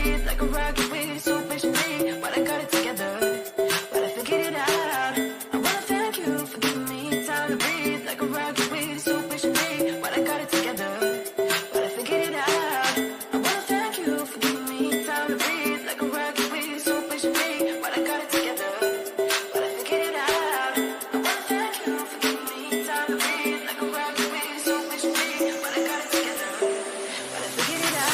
breathe like a rocket with so patiently, but I got it together, but I figured it out. I wanna thank you for giving me time to breathe like a rocket with so patiently, but I got it together, but I figured it out. I wanna thank you for giving me time to breathe like a rocket with so patiently, but I got it together, but I figured it out. I wanna thank you for giving me time to breathe like a rocket with so patiently, but I got it together, but I figured it out.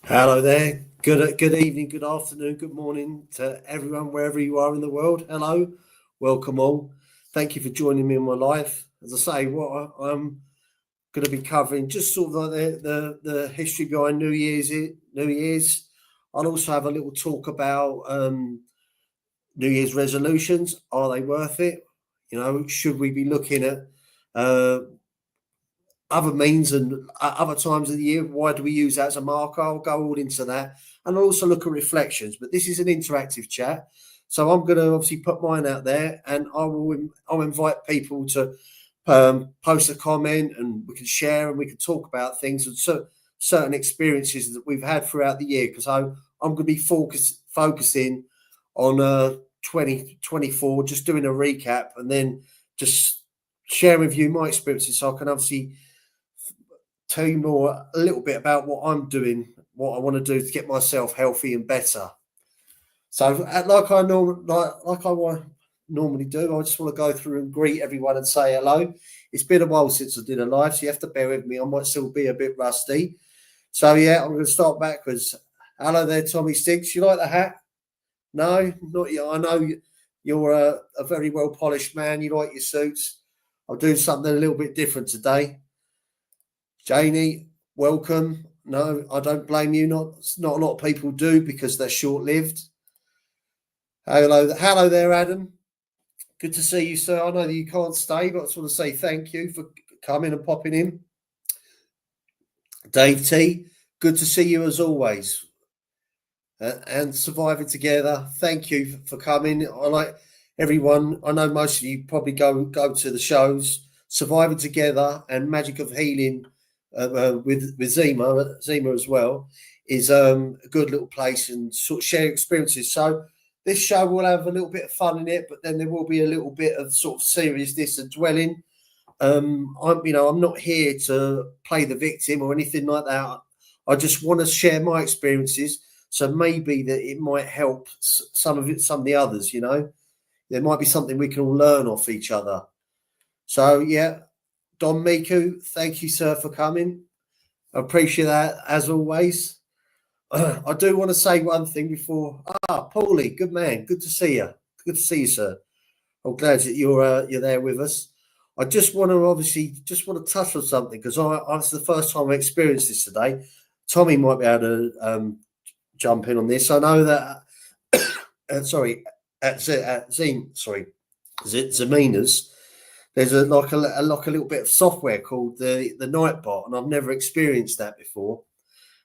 Hello there. Good evening, good afternoon, good morning to everyone wherever you are in the world. Hello, welcome all. Thank you for joining me in my life. As I say, what I'm going to be covering, just sort of like the history behind New Year's. I'll also have a little talk about New Year's resolutions. Are they worth it? You know, should we be looking at other means and other times of the year? Why do we use that as a marker? I'll go all into that, and I'll also look at reflections. But this is an interactive chat, so I'm going to obviously put mine out there, and I'll invite people to post a comment, and we can share and we can talk about things and certain experiences that we've had throughout the year. Because I'm going to be focusing on 2024, just doing a recap, and then just sharing with you my experiences, so I can obviously tell you a little bit about what I'm doing, what I want to do to get myself healthy and better. So, like I normally do, I just want to go through and greet everyone and say hello. It's been a while since I did a live, so you have to bear with me. I might still be a bit rusty. So yeah, I'm going to start backwards. Hello there, Tommy Sticks. You like the hat? No, not you. I know you're a very well polished man. You like your suits. I'll do something a little bit different today. Janie, welcome. No, I don't blame you. Not a lot of people do, because they're short-lived. Hello there, Adam. Good to see you, sir. I know that you can't stay, but I just want to say thank you for coming and popping in. Dave T, good to see you as always. and Surviving Together. Thank you for coming. I like everyone. I know most of you probably go to the shows. Surviving Together and Magic of Healing with Zima as well is a good little place and sort of share experiences. So this show will have a little bit of fun in it, but then there will be a little bit of sort of seriousness and dwelling. I'm not here to play the victim or anything like that. I just want to share my experiences, so maybe that it might help some of the others. There might be something we can all learn off each other. So yeah, Don Miku, thank you, sir, for coming. I appreciate that as always. I do want to say one thing before. Paulie, good man, good to see you. Good to see you, sir. I'm glad that you're there with us. I just want to touch on something because it's the first time I experienced this today. Tommy might be able to jump in on this. I know that Zemina's, there's a little bit of software called the Nightbot, and I've never experienced that before.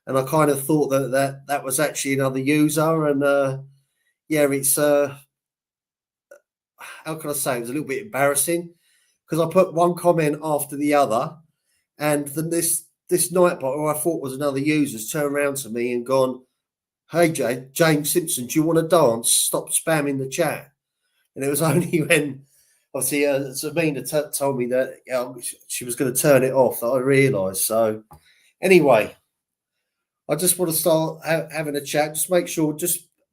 And I kind of thought that was actually another user, and it's how can I say, it was a little bit embarrassing because I put one comment after the other, and then this Nightbot, who I thought was another user, has turned around to me and gone, "Hey, James Simpson, do you want to dance? Stop spamming the chat." And it was only when, obviously, Zamina told me that she was going to turn it off that I realised. So, anyway, I just want to start having a chat. Just make sure,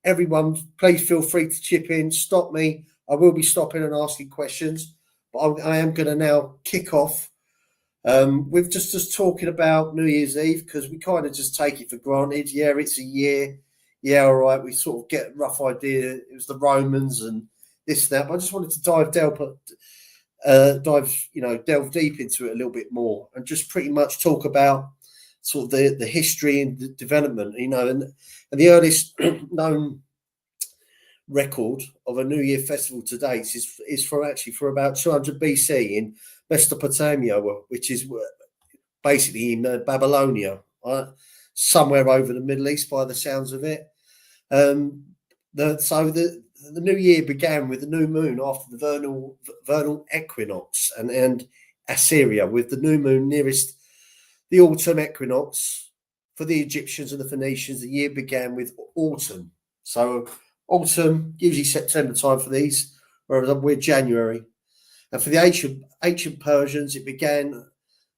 everyone, please feel free to chip in, stop me. I will be stopping and asking questions, but I am going to now kick off. We've just talking about New Year's Eve because we kind of just take it for granted. Yeah, it's a year. Yeah, all right. We sort of get a rough idea. It was the Romans and this, that. But I just wanted to delve deep into it a little bit more and just pretty much talk about sort of the history and the development, and the earliest known record of a New Year festival to date is for about 200 BC in Mesopotamia, which is basically in Babylonia, somewhere over the Middle East by the sounds of it. The New Year began with the new moon after the vernal equinox and Assyria, with the new moon nearest the autumn equinox. For the Egyptians and the Phoenicians, the year began with autumn. So autumn, usually September time for these, whereas we're January. And for the ancient Persians, it began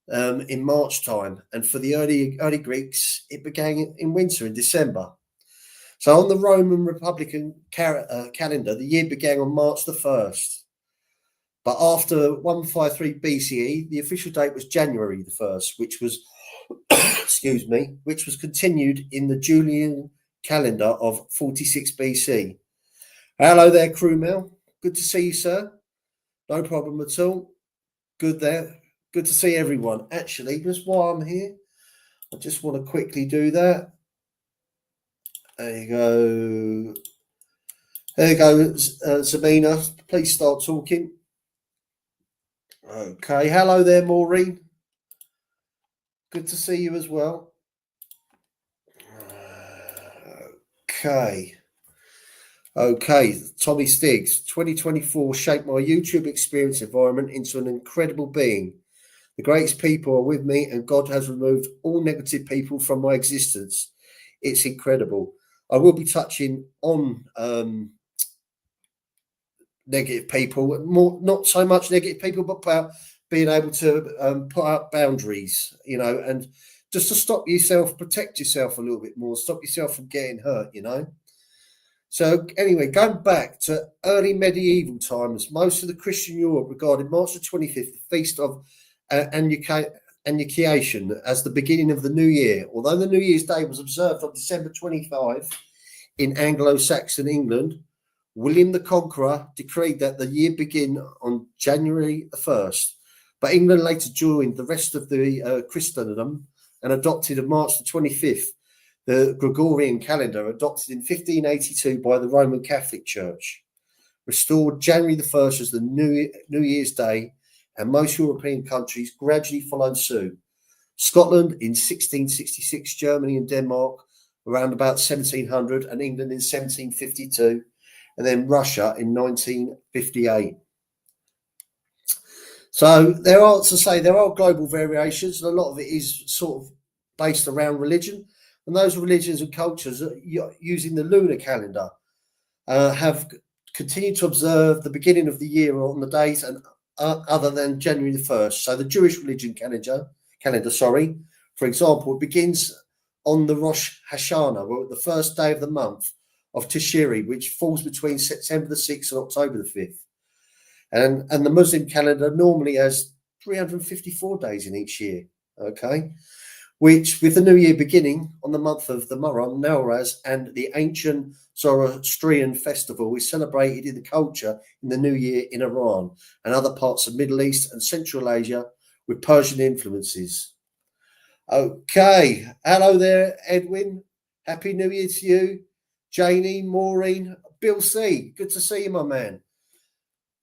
in March time. And for the early Greeks, it began in winter, in December. So on the Roman Republican calendar, the year began on March the 1st. But after 153 BCE, the official date was January the 1st, which was, which was continued in the Julian calendar of 46 BC. Hello there, Crewmel. Good to see you, sir. No problem at all. Good there. Good to see everyone. Actually, just while I'm here, I just want to quickly do that. There you go. There you go, Zamina. Please start talking. Okay. Hello there, Maureen. Good to see you as well. Okay. Tommy Stiggs. 2024 shaped my YouTube experience environment into an incredible being. The greatest people are with me, and God has removed all negative people from my existence. It's incredible. I will be touching on negative people, not so much negative people, but about being able to put up boundaries, and just to stop yourself, protect yourself a little bit more, stop yourself from getting hurt, So anyway, going back to early medieval times, most of the Christian Europe regarded March the 25th, the feast of Annunciation, as the beginning of the new year. Although the New Year's Day was observed on December 25 in Anglo-Saxon England, William the Conqueror decreed that the year begin on January the 1st. But England later joined the rest of the Christendom and adopted on March the 25th, the Gregorian calendar, adopted in 1582 by the Roman Catholic Church, restored January the 1st as the New Year's Day, and most European countries gradually followed suit. Scotland in 1666, Germany and Denmark around about 1700, and England in 1752, and then Russia in 1958. So there are global variations, and a lot of it is sort of based around religion. And those religions and cultures using the lunar calendar have continued to observe the beginning of the year on the days and other than January the 1st. So the Jewish religion calendar, for example, it begins on the Rosh Hashanah, the first day of the month of Tishri, which falls between September the 6th and October the 5th. And the Muslim calendar normally has 354 days in each year, okay? Which, with the new year beginning on the month of the Muharram, Nowruz, and the ancient Zoroastrian festival is celebrated in the culture in the new year in Iran and other parts of Middle East and Central Asia with Persian influences. Okay, hello there, Edwin. Happy New Year to you. Janie, Maureen, Bill C. Good to see you, my man.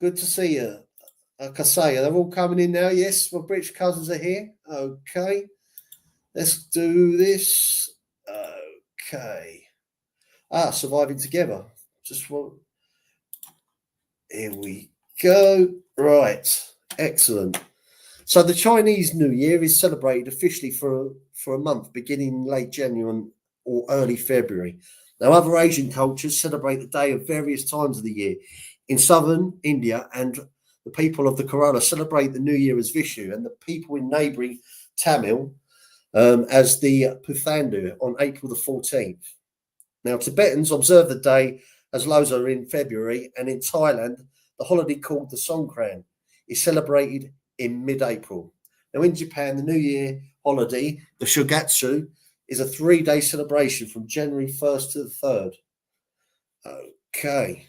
Good to see you. Like I say, they're all coming in now. Yes, my British cousins are here. Okay. Let's do this. Okay. Surviving together. Here we go. Right. Excellent. So the Chinese New Year is celebrated officially for a month beginning late January or early February. Now, other Asian cultures celebrate the day at various times of the year. In southern India, and the people of the Kerala celebrate the New Year as Vishu, and the people in neighbouring Tamil as the Puthandu on April the 14th. Now, Tibetans observe the day as Losar in February, and in Thailand, the holiday called the Songkran is celebrated in mid-April. Now, in Japan, the New Year holiday, the Shogatsu, is a 3-day celebration from January 1st to the 3rd. Okay.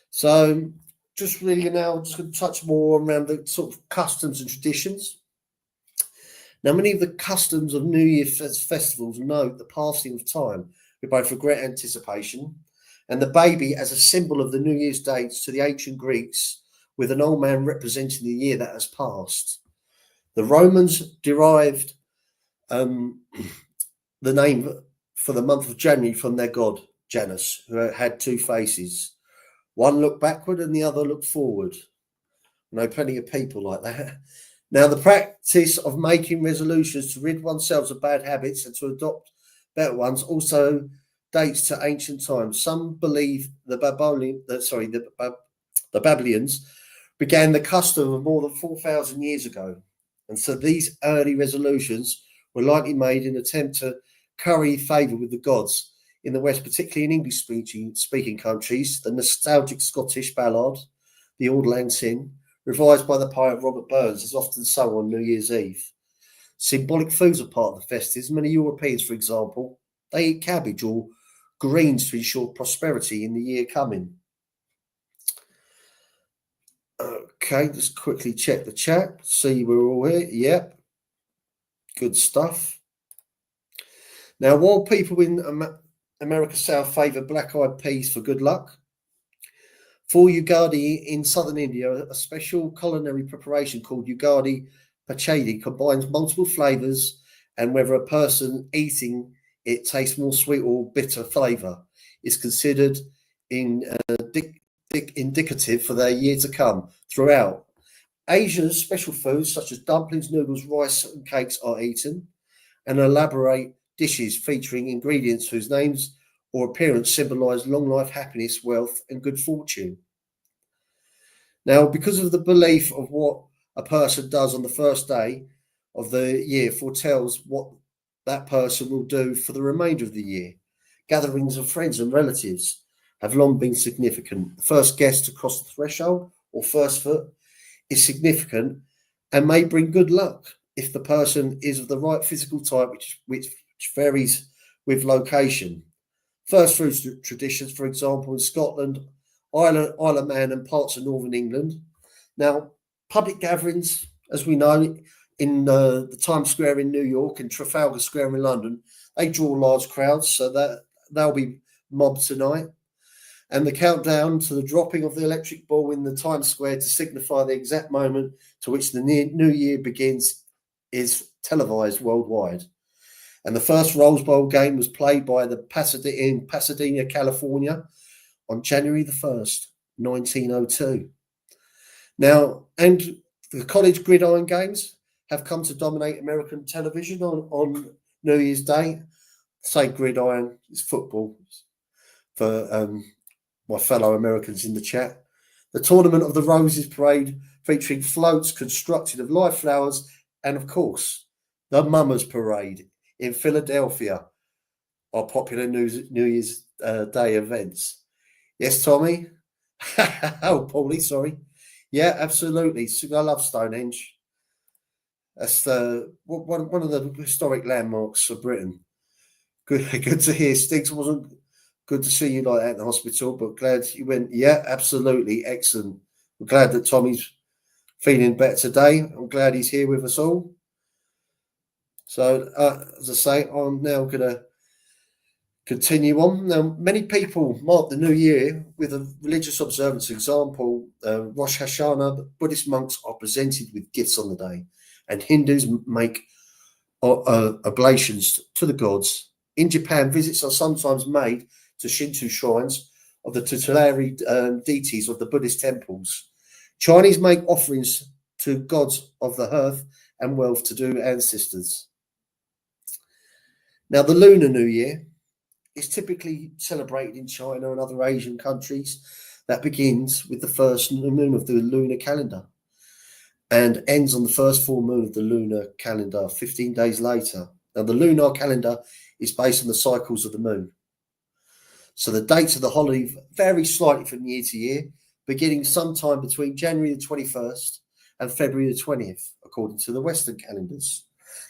So just really now, just going to touch more around the sort of customs and traditions. Now, many of the customs of New Year festivals note the passing of time with both regret and anticipation, and the baby as a symbol of the New Year's dates to the ancient Greeks, with an old man representing the year that has passed. The Romans derived the name for the month of January from their god, Janus, who had 2 faces. One looked backward and the other looked forward. I know plenty of people like that. Now, the practice of making resolutions to rid oneself of bad habits and to adopt better ones also dates to ancient times. Some believe the Babylonians began the custom of more than 4,000 years ago. And so these early resolutions were likely made in an attempt to curry favour with the gods. In the West, particularly in English-speaking countries, the nostalgic Scottish ballad, The Auld Lang Syne, revised by the poet Robert Burns, is often sung on New Year's Eve. Symbolic foods are part of the festivities. Many Europeans, for example, they eat cabbage or greens to ensure prosperity in the year coming. Okay, just quickly check the chat, see we're all here. Yep, good stuff. Now, while people in America South favour black-eyed peas for good luck, for Ugadi in southern India, a special culinary preparation called Ugadi Pachadi combines multiple flavours and whether a person eating it tastes more sweet or bitter flavour is considered indicative for their year to come. Throughout Asia's special foods such as dumplings, noodles, rice and cakes are eaten, and elaborate dishes featuring ingredients whose names or appearance symbolise long life, happiness, wealth and good fortune. Now, because of the belief of what a person does on the first day of the year foretells what that person will do for the remainder of the year, gatherings of friends and relatives have long been significant. The first guest to cross the threshold or first foot is significant and may bring good luck if the person is of the right physical type, which varies with location. First fruits traditions, for example, in Scotland, Isle of Man and parts of northern England. Now, public gatherings, as we know, in the Times Square in New York and Trafalgar Square in London, they draw large crowds, so that they'll be mobbed tonight. And the countdown to the dropping of the electric ball in the Times Square to signify the exact moment to which the new year begins is televised worldwide. And the first Rose Bowl game was played by in Pasadena, California on January the 1st, 1902. Now, and the college gridiron games have come to dominate American television on New Year's Day. Say gridiron is football for my fellow Americans in the chat. The Tournament of the Roses parade featuring floats constructed of live flowers and, of course, the Mummers Parade in Philadelphia are popular New Year's Day events. Yes, Tommy? Oh, Paulie, sorry. Yeah, absolutely. I love Stonehenge. That's one of the historic landmarks of Britain. Good to hear. Stiggs, wasn't good to see you like that in the hospital, but glad you went. Yeah, absolutely. Excellent. We're glad that Tommy's feeling better today. I'm glad he's here with us all. So, as I say, I'm now going to continue on. Now, many people mark the new year with a religious observance. Example, Rosh Hashanah, Buddhist monks are presented with gifts on the day, and Hindus make oblations to the gods. In Japan, visits are sometimes made to Shinto shrines of the tutelary deities of the Buddhist temples. Chinese make offerings to gods of the earth and well-to-do ancestors. Now, the Lunar New Year is typically celebrated in China and other Asian countries. That begins with the first moon of the lunar calendar and ends on the first full moon of the lunar calendar 15 days later. Now, the lunar calendar is based on the cycles of the moon. So the dates of the holiday vary slightly from year to year, beginning sometime between January the 21st and February the 20th, according to the Western calendars.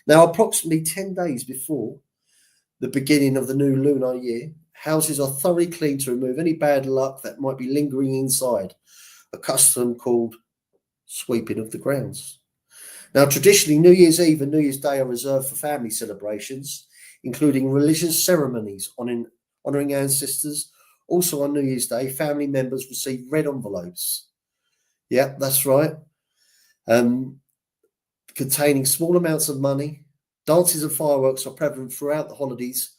Now, approximately 10 days before the beginning of the new lunar year, houses are thoroughly cleaned to remove any bad luck that might be lingering inside, a custom called sweeping of the grounds. Now, traditionally, New Year's Eve and New Year's Day are reserved for family celebrations, including religious ceremonies honouring ancestors. Also on New Year's Day, family members receive red envelopes. Yeah, that's right. Containing small amounts of money. Dances and fireworks are prevalent throughout the holidays,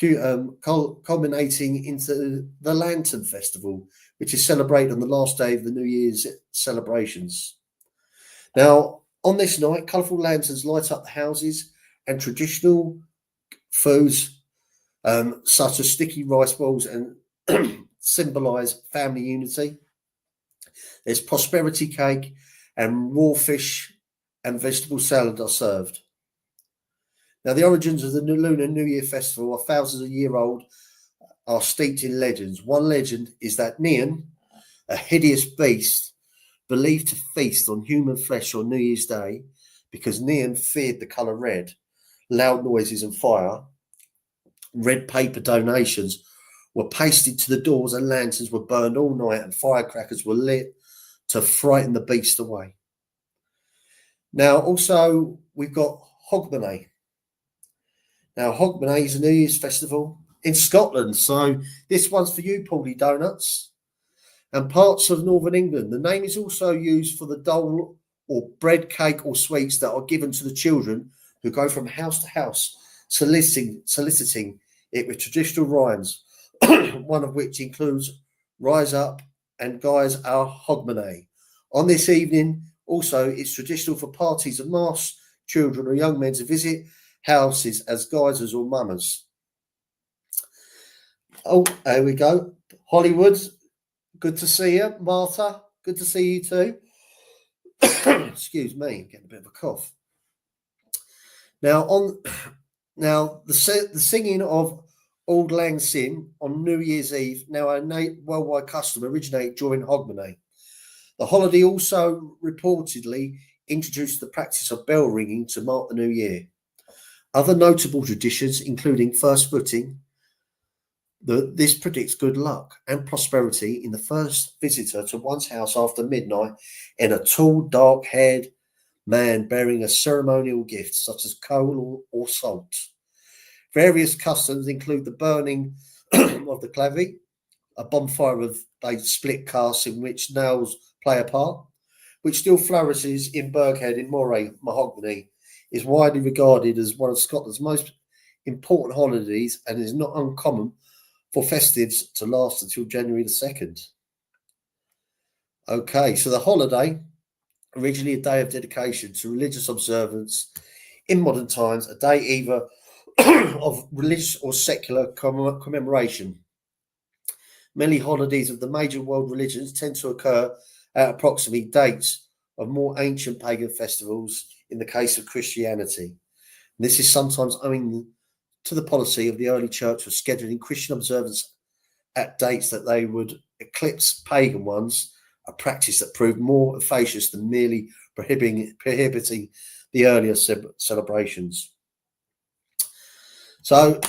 culminating into the Lantern Festival, which is celebrated on the last day of the New Year's celebrations. Now, on this night, colourful lanterns light up the houses, and traditional foods such as sticky rice balls and symbolise family unity. There's prosperity cake and raw fish and vegetable salad are served. Now, the origins of the Lunar New Year festival are thousands of years old, are steeped in legends. One legend is that Nian, a hideous beast believed to feast on human flesh on New Year's Day, because Nian feared the colour red, loud noises and fire. Red paper donations were pasted to the doors and lanterns were burned all night and firecrackers were lit to frighten the beast away. Now, also, we've got Hogmanay. Now, Hogmanay is a New Year's festival in Scotland. So this one's for you, Paulie Donuts, and parts of Northern England. The name is also used for the dole or bread, cake or sweets that are given to the children who go from house to house, soliciting it with traditional rhymes, one of which includes Rise Up and Guys Our Hogmanay. On this evening, also, it's traditional for parties of mass children or young men to visit houses as guisers or mummers. Oh, there we go. Hollywood, good to see you. Martha, good to see you too. Excuse me, getting a bit of a cough. Now, the singing of Auld Lang Syne on New Year's Eve, now a worldwide custom, originated during Hogmanay. The holiday also reportedly introduced the practice of bell ringing to mark the new year. Other notable traditions, including first footing, this predicts good luck and prosperity in the first visitor to one's house after midnight, in a tall, dark-haired man bearing a ceremonial gift such as coal or salt. Various customs include the burning of the clavy, a bonfire of split casts in which nails play a part, which still flourishes in Burghead in Moray. Mahogany is widely regarded as one of Scotland's most important holidays and is not uncommon for festives to last until January the 2nd. Okay, so the holiday, originally a day of dedication to religious observance in modern times, a day either of religious or secular commemoration. Many holidays of the major world religions tend to occur at approximately dates of more ancient pagan festivals in the case of Christianity. This is sometimes owing to the policy of the early church of scheduling Christian observance at dates that they would eclipse pagan ones, a practice that proved more efficacious than merely prohibiting the earlier celebrations. So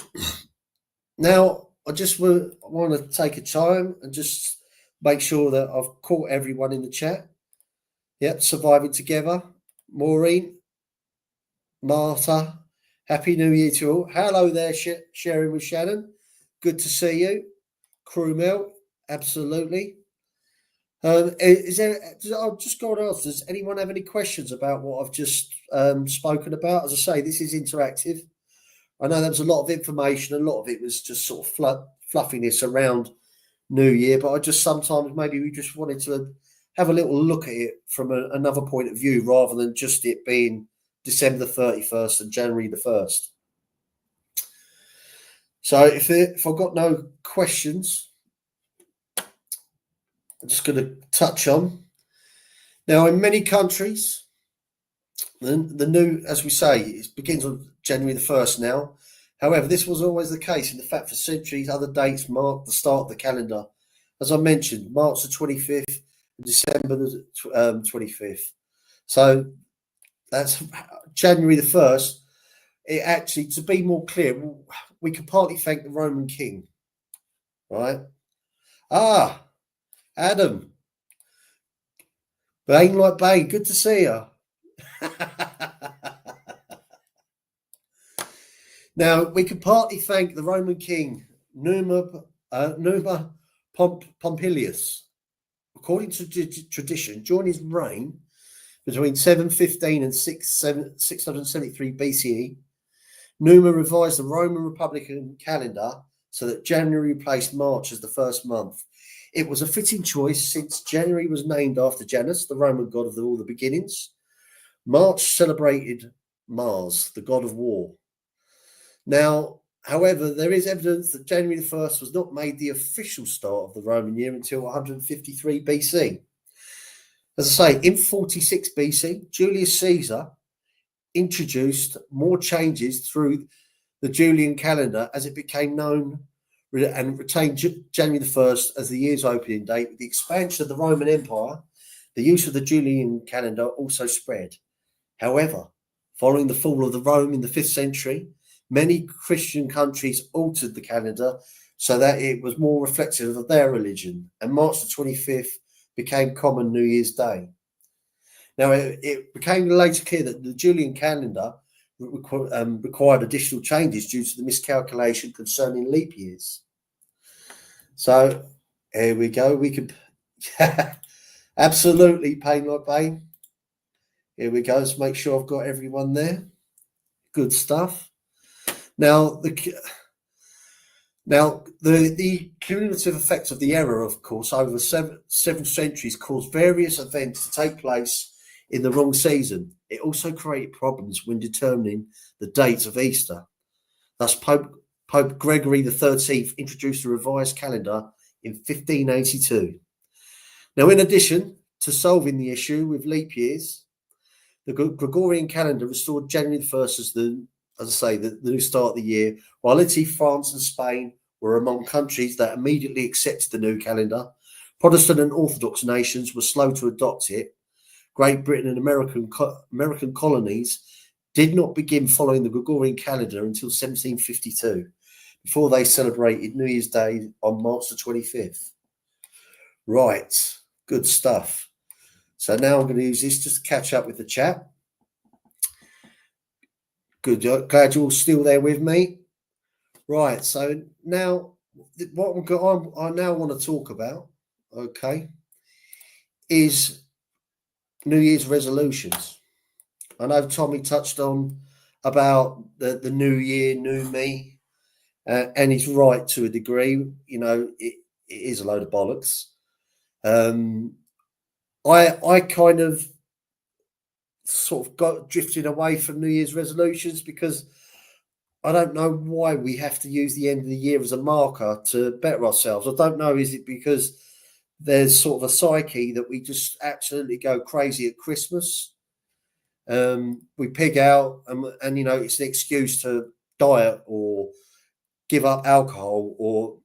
now I just want to take a time and just make sure that I've caught everyone in the chat. Yep, surviving together. Maureen, Martha, Happy New Year to all. Hello there, sharing with Shannon. Good to see you. Crewmel, absolutely. Is there? I'll just go and ask. Does anyone have any questions about what I've just spoken about? As I say, this is interactive. I know there was a lot of information. A lot of it was just sort of fluffiness around New Year, but I just sometimes maybe we just wanted to have a little look at it from another point of view rather than just it being December the 31st and January the 1st. So if I've got no questions, I'm just going to touch on. Now, in many countries, the new, as we say, it begins on January the 1st now. However, this was always the case. In fact, for centuries, other dates marked the start of the calendar. As I mentioned, March the 25th and December the 25th. So that's January the 1st. It actually, to be more clear, we can partly thank the Roman king, right? Adam. Bane like Bane, good to see you. Now, we can partly thank the Roman king, Numa Pompilius. According to tradition, during his reign, between 715 and 673 BCE, Numa revised the Roman Republican calendar so that January replaced March as the first month. It was a fitting choice since January was named after Janus, the Roman god of all the beginnings. March celebrated Mars, the god of war. Now, however, there is evidence that January the 1st was not made the official start of the Roman year until 153 BC. As I say, in 46 BC, Julius Caesar introduced more changes through the Julian calendar as it became known and retained January the 1st as the year's opening date. With the expansion of the Roman Empire, the use of the Julian calendar also spread. However, following the fall of the Rome in the 5th century, many Christian countries altered the calendar so that it was more reflective of their religion, and March the 25th became common New Year's Day. Now, it became later clear that the Julian calendar required additional changes due to the miscalculation concerning leap years. So here we go. We could absolutely Pain like Bane. Here we go. Let's make sure I've got everyone there. Good stuff. Now the cumulative effects of the error, of course, over several centuries caused various events to take place in the wrong season. It also created problems when determining the date of Easter. Thus, Pope Gregory XIII introduced a revised calendar in 1582. Now, in addition to solving the issue with leap years, the Gregorian calendar restored January the 1st as the new start of the year, while Italy, France, and Spain were among countries that immediately accepted the new calendar. Protestant and Orthodox nations were slow to adopt it. Great Britain and American colonies did not begin following the Gregorian calendar until 1752, before they celebrated New Year's Day on March the 25th. Right, good stuff. So now I'm going to use this just to catch up with the chat. Good, glad you're all still there with me. Right, so now what I now want to talk about, okay, is New Year's resolutions. I know Tommy touched on about the new year, new me, and he's right to a degree. You know, it is a load of bollocks. I kind of sort of got drifted away from New Year's resolutions because I don't know why we have to use the end of the year as a marker to better ourselves. I don't know. Is it because there's sort of a psyche that we just absolutely go crazy at Christmas? We pig out, and you know, it's an excuse to diet or give up alcohol, or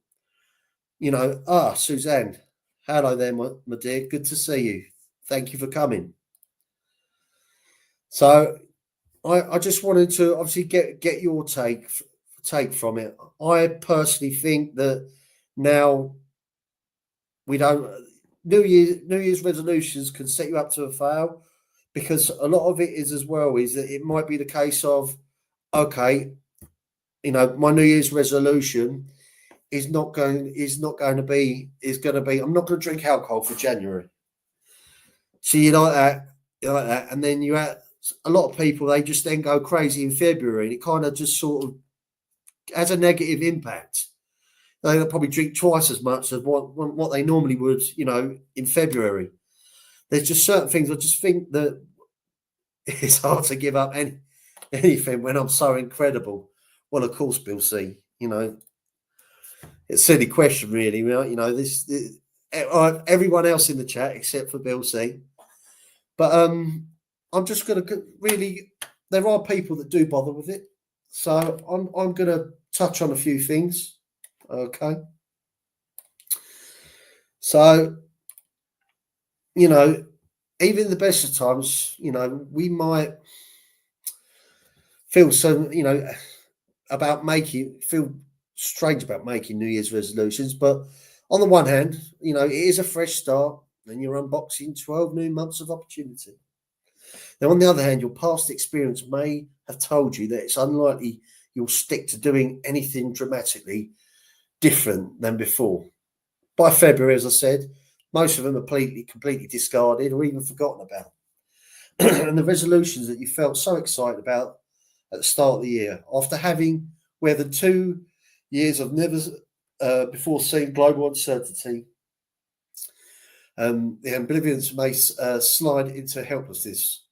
you know, Suzanne, hello there, my dear, good to see you. Thank you for coming. So I just wanted to obviously get your take from it. I personally think that now we don't New Year's resolutions can set you up to a fail, because a lot of it is as well is that it might be the case of, okay, you know, my New Year's resolution is going to be I'm not going to drink alcohol for January. So you like that, and then you have a lot of people, they just then go crazy in February, and it kind of just sort of has a negative impact. They'll probably drink twice as much as what they normally would, you know, in February. There's just certain things I just think that it's hard to give up anything when I'm so incredible. Well, of course, Bill C, you know, it's a silly question, really. You know, this everyone else in the chat except for Bill C. But I'm just going to really, there are people that do bother with it. So I'm going to touch on a few things. Okay. So, you know, even in the best of times, you know, we might feel feel strange about making New Year's resolutions. But on the one hand, you know, it is a fresh start and you're unboxing 12 new months of opportunity. Now, on the other hand, your past experience may have told you that it's unlikely you'll stick to doing anything dramatically different than before. By February, as I said, most of them are completely discarded or even forgotten about. And the resolutions that you felt so excited about at the start of the year, after having weathered 2 years of never before seen global uncertainty, the ambivalence may slide into helplessness.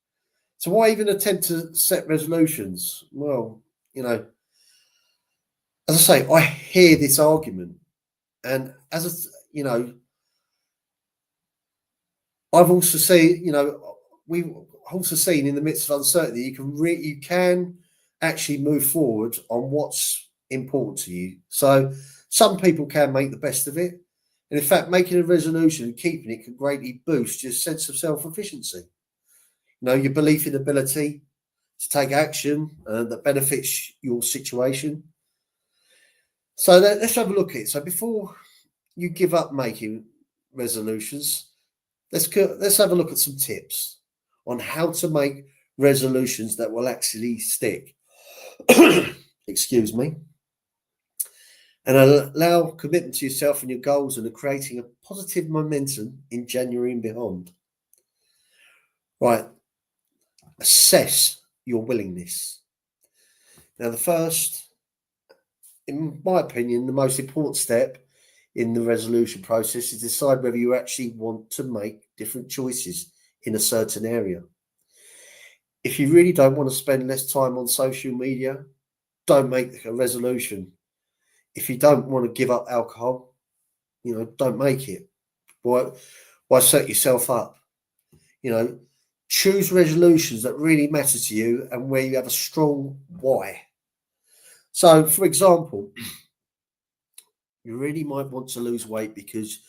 So why even attempt to set resolutions? Well, you know, as I say, I hear this argument, and you know, I've also seen, you know, we've also seen in the midst of uncertainty, you can actually move forward on what's important to you. So some people can make the best of it, and in fact, making a resolution and keeping it can greatly boost your sense of self-efficiency. You know, your belief in ability to take action that benefits your situation. So let's have a look at it. So before you give up making resolutions, let's have a look at some tips on how to make resolutions that will actually stick. Excuse me. And allow commitment to yourself and your goals, and are creating a positive momentum in January and beyond. Right. Assess your willingness. Now, the first, in my opinion, the most important step in the resolution process is decide whether you actually want to make different choices in a certain area. If you really don't want to spend less time on social media, don't make a resolution. If you don't want to give up alcohol, you know, don't make it. Why set yourself up? You know, choose resolutions that really matter to you and where you have a strong why. So, for example, you really might want to lose weight because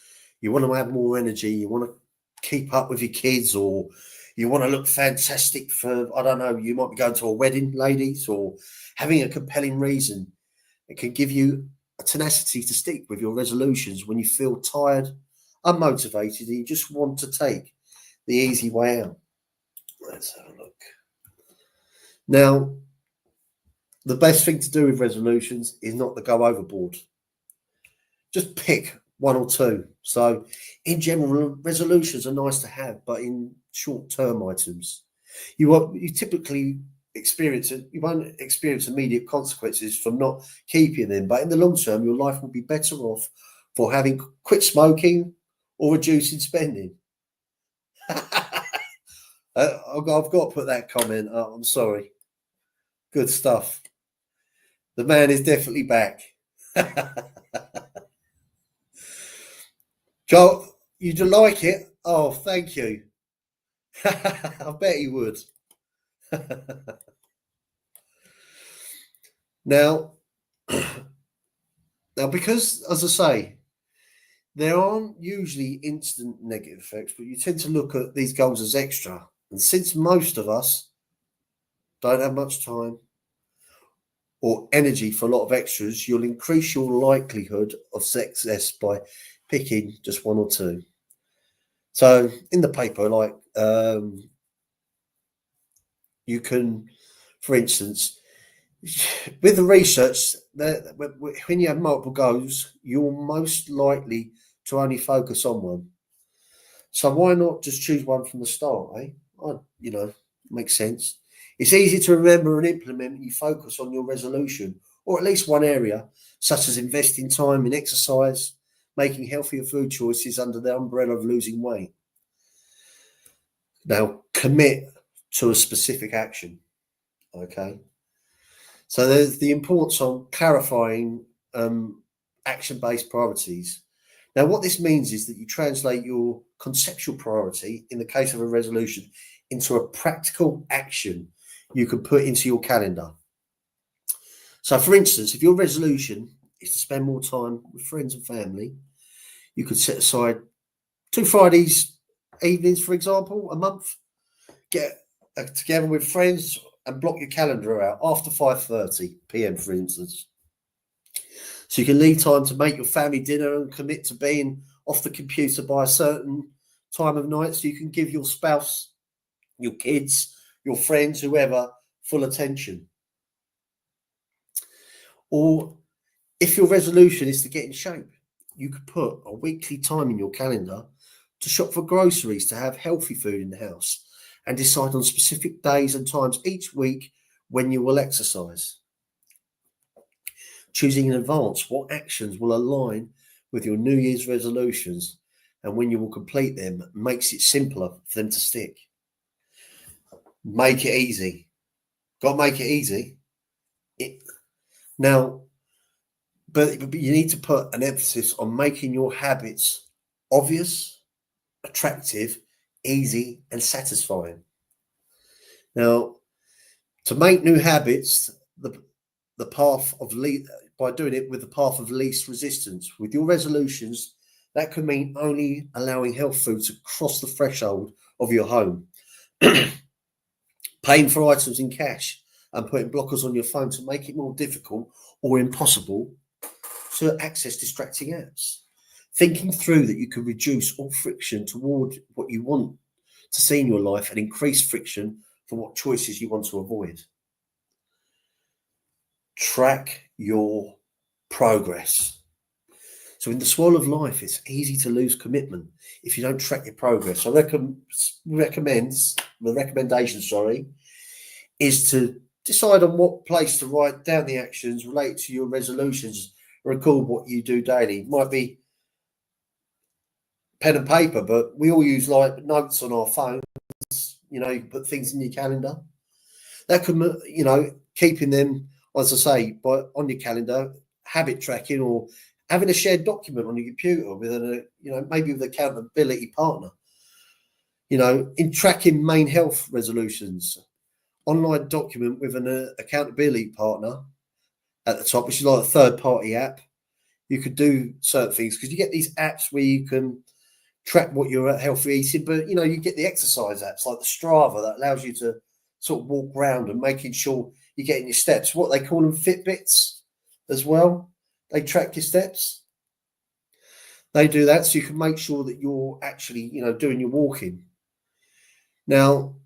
you want to have more energy, you want to keep up with your kids, or you want to look fantastic for, I don't know, you might be going to a wedding, ladies, or having a compelling reason. It can give you a tenacity to stick with your resolutions when you feel tired, unmotivated, and you just want to take the easy way out. Let's have a look. Now, the best thing to do with resolutions is not to go overboard. Just pick one or two. So, in general, resolutions are nice to have, but in short-term items, you typically won't experience immediate consequences from not keeping them, but in the long term, your life will be better off for having quit smoking or reducing spending. I've got to put that comment up. I'm sorry. Good stuff. The man is definitely back. Joel, you'd like it? Oh, thank you. I bet he would. Now, because, as I say, there aren't usually instant negative effects, but you tend to look at these goals as extra. And since most of us don't have much time or energy for a lot of extras, you'll increase your likelihood of success by picking just one or two. So in the paper, like you can, for instance, with the research, that when you have multiple goals, you're most likely to only focus on one. So why not just choose one from the start, eh? Makes sense. It's easy to remember and implement when you focus on your resolution, or at least one area, such as investing time in exercise, making healthier food choices under the umbrella of losing weight. Now, commit to a specific action, okay? So there's the importance on clarifying action-based priorities. Now, what this means is that you translate your conceptual priority, in the case of a resolution, into a practical action you can put into your calendar. So, for instance, if your resolution is to spend more time with friends and family, you could set aside 2 Fridays evenings, for example, a month, get together with friends and block your calendar out after 5:30 p.m, for instance. So you can leave time to make your family dinner and commit to being off the computer by a certain time of night, so you can give your spouse, your kids, your friends, whoever, full attention. Or if your resolution is to get in shape, you could put a weekly time in your calendar to shop for groceries, to have healthy food in the house, and decide on specific days and times each week when you will exercise. Choosing in advance what actions will align with your New Year's resolutions and when you will complete them makes it simpler for them to stick. Make it easy. Got to make it easy. But you need to put an emphasis on making your habits obvious, attractive, easy, and satisfying. Now, to make new habits, the path of by doing it with the path of least resistance. With your resolutions, that could mean only allowing health food to cross the threshold of your home, paying for items in cash, and putting blockers on your phone to make it more difficult or impossible to access distracting apps. Thinking through that you can reduce all friction toward what you want to see in your life and increase friction for what choices you want to avoid. Track your progress. So in the swirl of life, it's easy to lose commitment if you don't track your progress. So the recommendation is to decide on what place to write down the actions related to your resolutions. Record what you do daily. It might be pen and paper, but we all use like notes on our phones. You can put things in your calendar. That could, keeping them, as I say, on your calendar, habit tracking, or having a shared document on your computer with maybe with an accountability partner. In tracking main health resolutions, online document with an accountability partner at the top, which is like a third-party app. You could do certain things because you get these apps where you can track what you're healthy eating, but you get the exercise apps like the Strava that allows you to sort of walk around and making sure you're getting your steps. What they call them, Fitbits as well. They track your steps. They do that so you can make sure that you're actually, doing your walking. Now,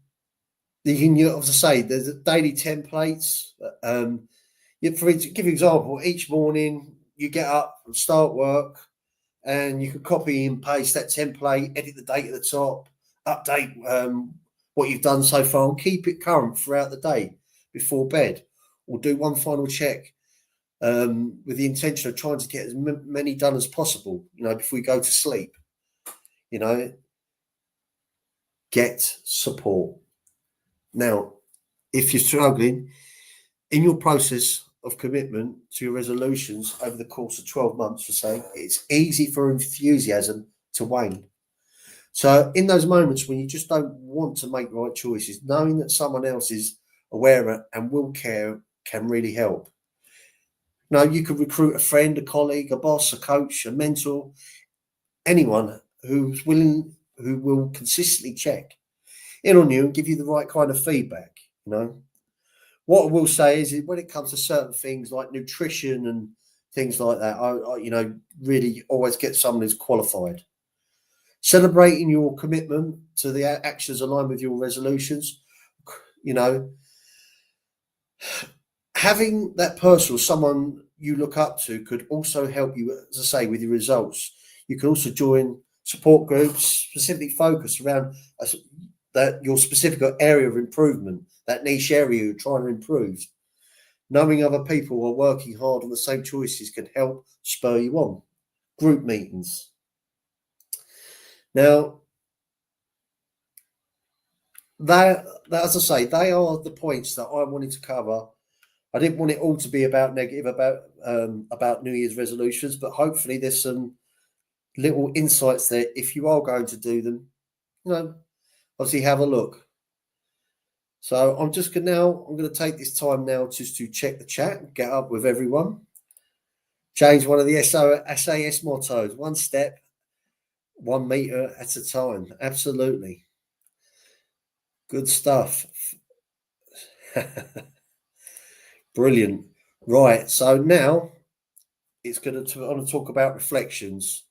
you can, as I say, there's daily templates. For instance, give you an example, each morning you get up and start work, and you can copy and paste that template, edit the date at the top, update what you've done so far, and keep it current throughout the day. before bed, or do one final check with the intention of trying to get as many done as possible, before you go to sleep. Get support. Now, if you're struggling in your process of commitment to your resolutions over the course of 12 months, for say, it's easy for enthusiasm to wane. So in those moments when you just don't want to make right choices, knowing that someone else is aware and will care can really help. You could recruit a friend, a colleague, a boss, a coach, a mentor, anyone who's willing, who will consistently check in on you and give you the right kind of feedback. What I will say is when it comes to certain things like nutrition and things like that, I really always get someone who's qualified. Celebrating your commitment to the actions aligned with your resolutions, having that person or someone you look up to could also help you, as I say, with your results. You can also join support groups specifically focused around your specific area of improvement, that niche area you're trying to improve. Knowing other people who are working hard on the same choices can help spur you on. Group meetings. Now, that, as I say, they are the points that I wanted to cover. I didn't want it all to be about negative about New Year's resolutions, but hopefully there's some little insights there. If you are going to do them, obviously have a look. So I'm going to take this time now just to check the chat, get up with everyone. Change one of the SAS mottos: 1 step, 1 meter at a time. Absolutely. Good stuff. Brilliant. Right. So now I'm going to talk about reflections.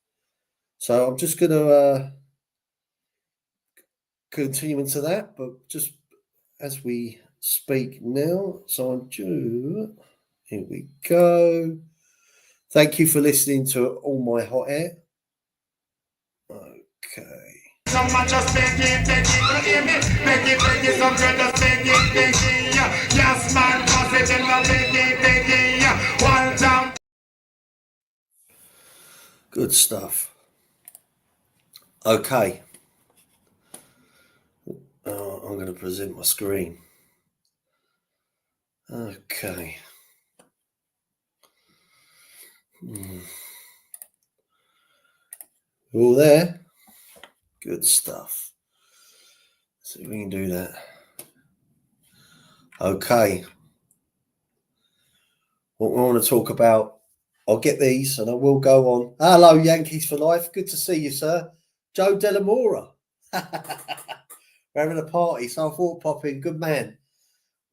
So I'm just going to continue into that, but just as we speak now. So here we go. Thank you for listening to All My Hot Air. Okay. Someone just make it, hear me? Make it, some girl just make it. Yes, man, positive, make it. One down. Good stuff. Okay. I'm going to present my screen. Okay. All there? Good stuff. See if we can do that. Okay. What we want to talk about, I'll get these and I will go on. Hello, Yankees for life. Good to see you, sir. Joe Delamora. We're having a party, so I thought pop in. Good man.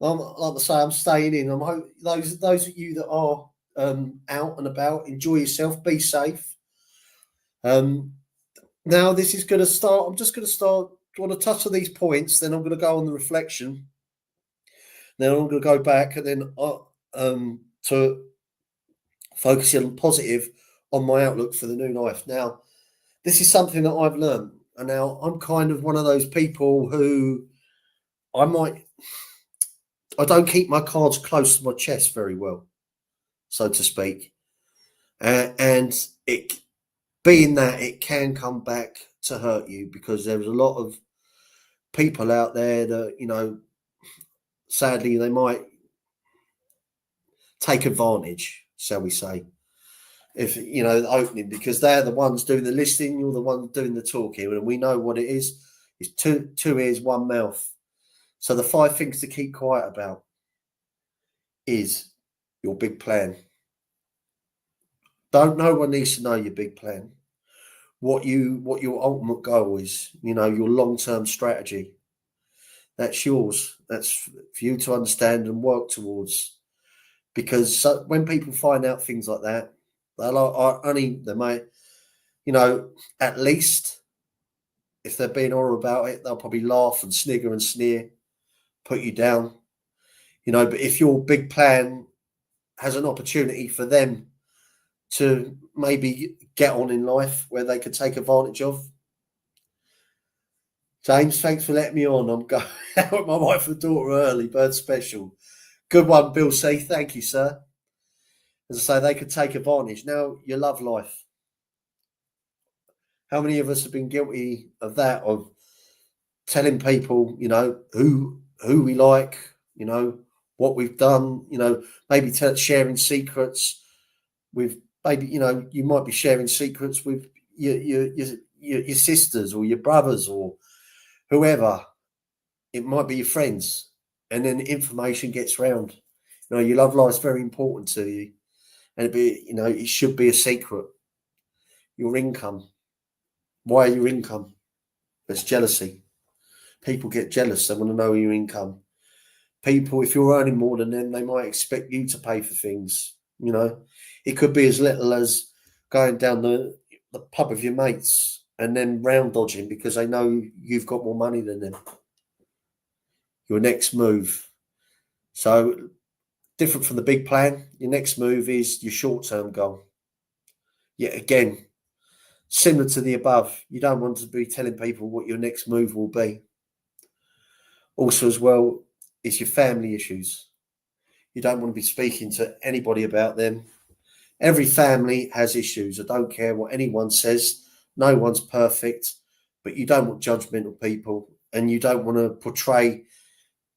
Like I say, I'm staying in. I'm hope those of you that are out and about, enjoy yourself, be safe. Now this is going to start. I'm just going to start. I want to touch on these points, then I'm going to go on the reflection. Then I'm going to go back and then to focusing on positive on my outlook for the new life. Now, this is something that I've learned, and now I'm kind of one of those people who I don't keep my cards close to my chest very well, so to speak, and it being that it can come back to hurt you because there's a lot of people out there that sadly they might take advantage, shall we say, if the opening, because they're the ones doing the listening, you're the one doing the talking, and we know what it is. It's two ears, one mouth. So the 5 things to keep quiet about is your big plan. No one needs to know your big plan. What your ultimate goal is, your long-term strategy. That's yours. That's for you to understand and work towards. Because when people find out things like that, they might, at least if they're being oral about it, they'll probably laugh and snigger and sneer, put you down. But if your big plan has an opportunity for them to maybe get on in life where they could take advantage of. James, thanks for letting me on. I'm going out with my wife and daughter early, bird special. Good one, Bill C. Thank you, sir. As I say, they could take advantage. Now, your love life. How many of us have been guilty of that, of telling people, you know, who we like, you know, what we've done, you know, maybe sharing secrets with, maybe, you know, you might be sharing secrets with your sisters or your brothers or whoever. It might be your friends, and then information gets round. You know, your love life's very important to you, and it should be a secret. Your income. Why your income? There's jealousy. People get jealous. They want to know your income. People, if you're earning more than them, they might expect you to pay for things. You know, it could be as little as going down the pub with your mates and then round dodging because they know you've got more money than them. Your next move. So different from the big plan. Your next move is your short-term goal. Yet again, similar to the above, you don't want to be telling people what your next move will be. Also, as well, is your family issues. You don't want to be speaking to anybody about them. Every family has issues. I don't care what anyone says. No one's perfect, but you don't want judgmental people, and you don't want to portray.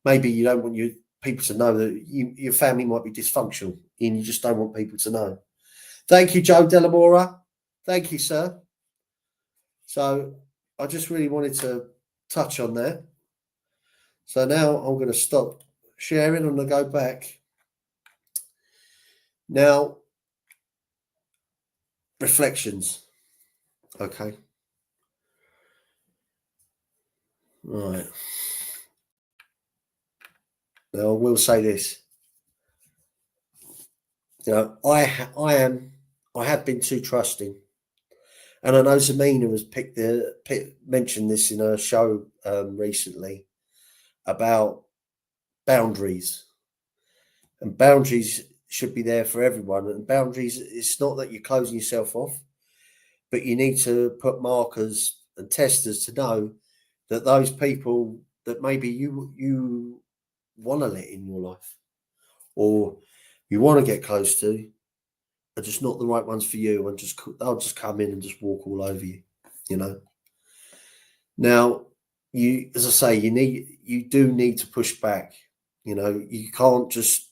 Maybe you don't want your people to know that your family might be dysfunctional, and you just don't want people to know. Thank you, Joe Delamora. Thank you, sir. So I just really wanted to touch on that. So now I'm going to stop sharing. I'm going to go back. Now, reflections. Okay. Right. Now, I will say this. You know, I have been too trusting. And I know Zamina has mentioned this in her show recently about boundaries. And boundaries should be there for everyone. And boundaries, it's not that you're closing yourself off, but you need to put markers and testers to know that those people that maybe you want to let in your life or you want to get close to are just not the right ones for you, and they'll just come in and just walk all over you, you know. Now, as I say, you do need to push back. You know, you can't just.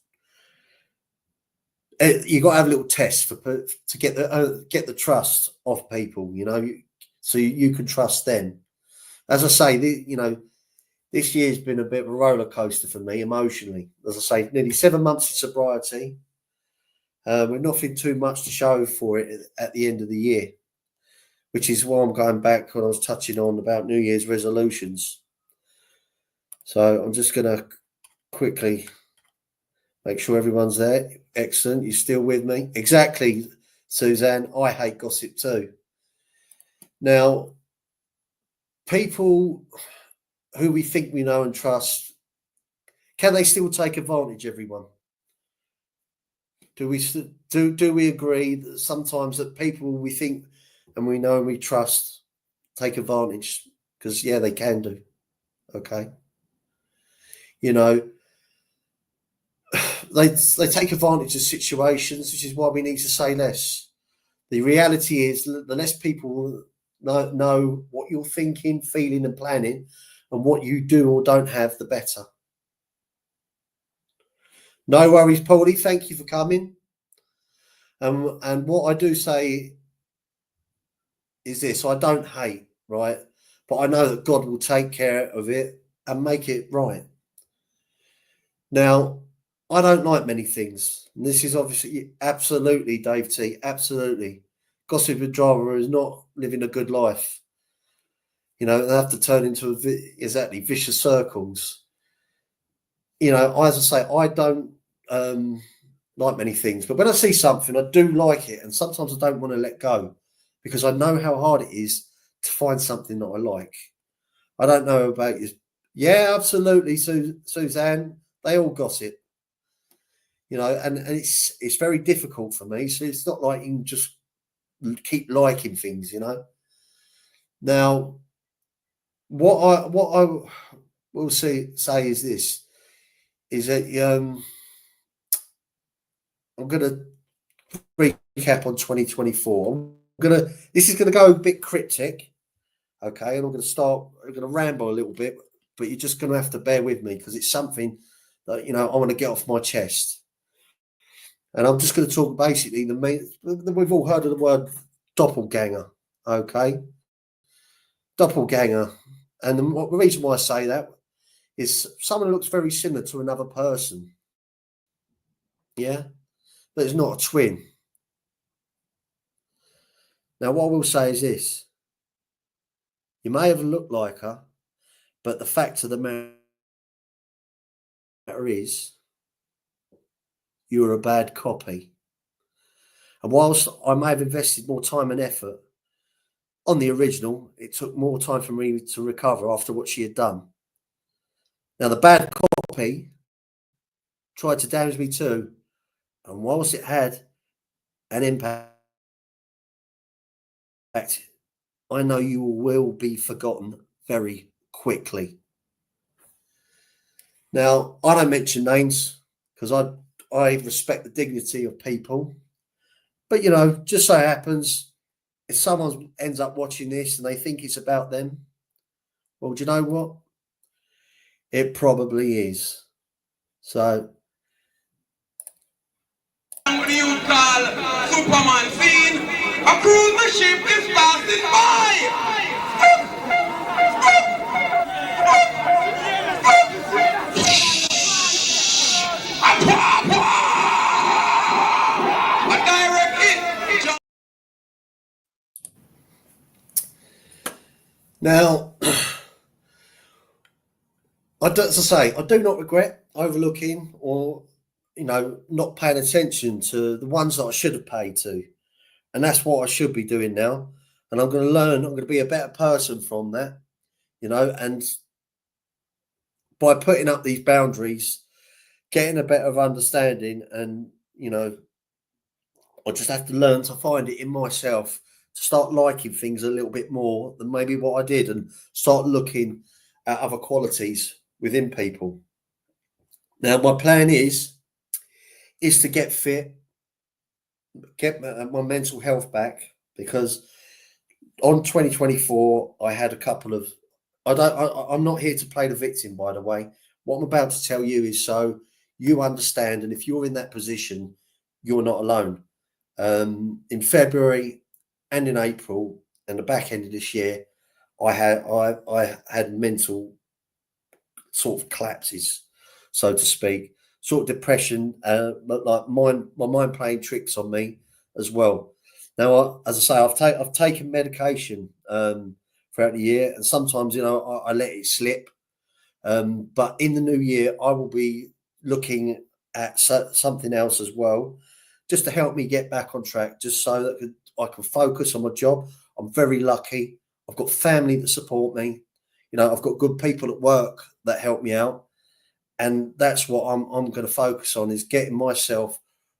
You got to have a little test to get the trust of people. You know, so you can trust them. As I say, this year's been a bit of a roller coaster for me emotionally. As I say, nearly 7 months of sobriety. With nothing too much to show for it at the end of the year, which is why I'm going back when I was touching on about New Year's resolutions. So I'm just going to quickly make sure everyone's there. Excellent. You're still with me? Exactly, Suzanne. I hate gossip too. Now, people who we think we know and trust, can they still take advantage, everyone? Do we agree that sometimes that people we think and we know and we trust take advantage? Because yeah, they can do. Okay. You know, they take advantage of situations, which is why we need to say less. The reality is the less people know what you're thinking, feeling and planning and what you do or don't have, the better. No worries, Paulie. Thank you for coming. And what I do say is this: I don't hate, right? But I know that God will take care of it and make it right. Now, I don't like many things. And this is obviously absolutely, Dave T, absolutely. Gossip and drama is not living a good life. You know, they have to turn into exactly vicious circles. You know, as I say, I don't like many things, but when I see something, I do like it, and sometimes I don't want to let go because I know how hard it is to find something that I like. I don't know about you. Yeah, absolutely, Suzanne. They all gossip, you know, and it's very difficult for me. So it's not like you can just keep liking things, you know. Now, what I will say is this: is that I'm going to recap on 2024. This is going to go a bit cryptic, okay? And I'm going to ramble a little bit, but you're just going to have to bear with me because it's something that, I want to get off my chest. And I'm just going to talk basically we've all heard of the word doppelganger, okay? Doppelganger. And the reason why I say that is someone who looks very similar to another person. Yeah? But it's not a twin. Now, what I will say is this. You may have looked like her, but the fact of the matter is you're a bad copy. And whilst I may have invested more time and effort on the original, it took more time for me to recover after what she had done. Now, the bad copy tried to damage me too. And whilst it had an impact, I know you will be forgotten very quickly. Now, I don't mention names because I respect the dignity of people. But, just so happens, if someone ends up watching this and they think it's about them, well, do you know what? It probably is. So. What do you call Superman scene? A cruise ship is passing by! A direct hit! Now, as I say, I do not regret overlooking or, not paying attention to the ones that I should have paid to. And that's what I should be doing now. And I'm going to learn, I'm going to be a better person from that, and by putting up these boundaries, getting a better understanding, and, I just have to learn to find it in myself to start liking things a little bit more than maybe what I did and start looking at other qualities within people. Now, my plan is to get fit, get my mental health back, because on 2024, I had a couple of, I'm not here to play the victim, by the way. What I'm about to tell you is so you understand. And if you're in that position, you're not alone. In February and in April and the back end of this year, I had mental sort of collapses, so to speak, sort of depression, but like my mind playing tricks on me as well. Now, as I say, I've taken medication throughout the year, and sometimes I let it slip. But in the new year, I will be looking at something else as well, just to help me get back on track, just so that I can focus on my job. I'm very lucky. I've got family that support me. I've got good people at work that help me out. And that's what I'm going to focus on, is getting myself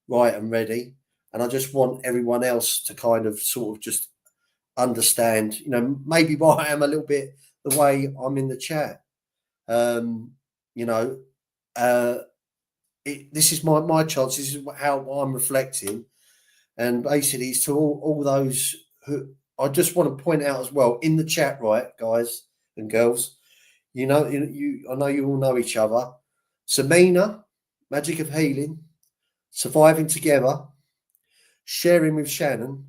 right and ready. And I just want everyone else to kind of sort of just understand, maybe why I am a little bit the way I'm in the chat. This is my chance. This is how I'm reflecting. And basically, it's to all those who I just want to point out as well in the chat, right, guys and girls. I know you all know each other. Samina, Magic of Healing, Surviving Together, Sharing with Shannon.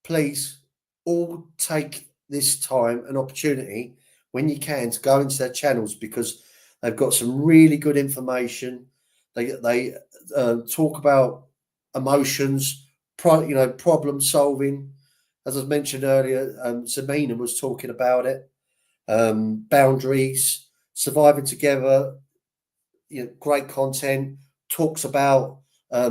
Please all take this time and opportunity when you can to go into their channels, because they've got some really good information. They talk about emotions, problem solving. As I mentioned earlier, Samina was talking about it. Boundaries, Surviving Together. Great content, talks about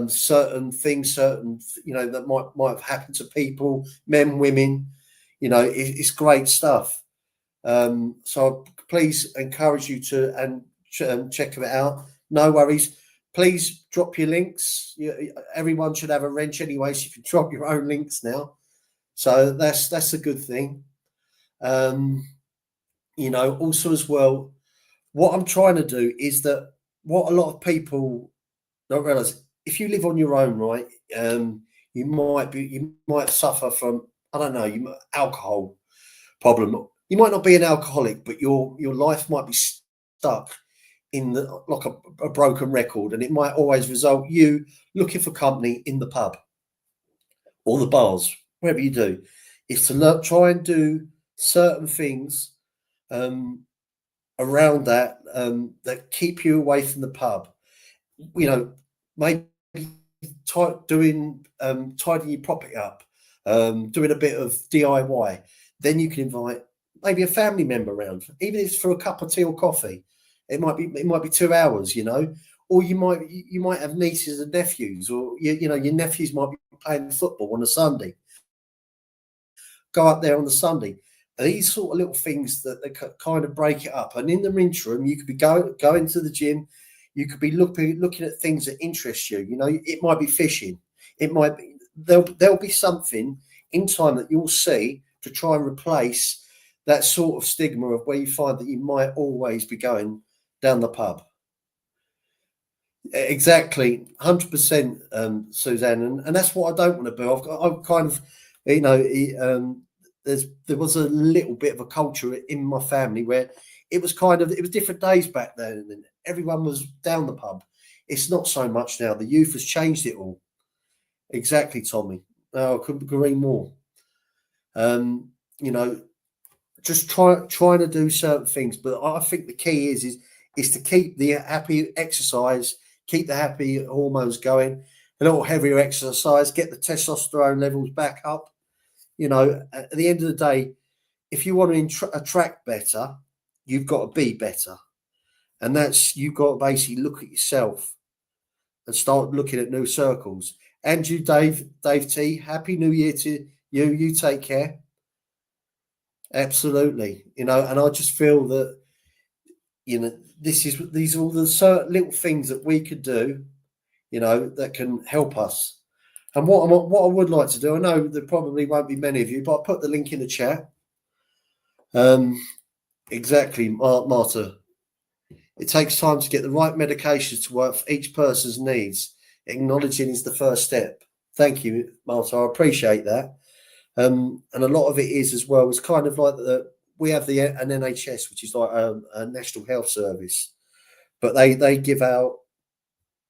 certain things, that might have happened to people, men, women. It's great stuff. So please encourage you to check it out. No worries. Please drop your links. Everyone should have a wrench anyway, so you can drop your own links now. So that's a good thing. Also as well, what I'm trying to do is that what a lot of people don't realize, if you live on your own, right, you might suffer from, I don't know, alcohol problem. You might not be an alcoholic, but your life might be stuck in like a broken record, and it might always result you looking for company in the pub or the bars, wherever you do, is to try and do certain things around that that keep you away from the pub. You know, maybe tidying your property up, doing a bit of DIY. Then you can invite maybe a family member around, even if it's for a cup of tea or coffee. It might be 2 hours, you know, or you might have nieces and nephews, or you know your nephews might be playing football on a Sunday. Go up there on the Sunday. These sort of little things that kind of break it up. And in the interim, you could be going to the gym. You could be looking at things that interest you. You know, it might be fishing. It might be there'll be something in time that you'll see to try and replace that sort of stigma of where you find that you might always be going down the pub. Exactly, 100%, Suzanne, and that's what I don't want to do. I've kind of, you know, there was a little bit of a culture in my family where it was different days back then, and everyone was down the pub. It's not so much now. The youth has changed it all. Exactly, Tommy. No, I couldn't agree more. You know, just trying to do certain things, but I think the key is to keep the happy exercise, keep the happy hormones going, a little heavier exercise, get the testosterone levels back up. You know, at the end of the day, if you want to attract better, you've got to be better. And you've got to basically look at yourself and start looking at new circles. And you, Dave T, Happy New Year to you. You take care. Absolutely. You know, and I just feel that, you know, these are all the certain little things that we could do, you know, that can help us. And what I would like to do, I know there probably won't be many of you, but I'll put the link in the chat. Exactly, Marta. It takes time to get the right medications to work for each person's needs. Acknowledging is the first step. Thank you, Marta. I appreciate that. And a lot of it is as well. It's kind of like we have an NHS, which is like a National Health Service, but they give out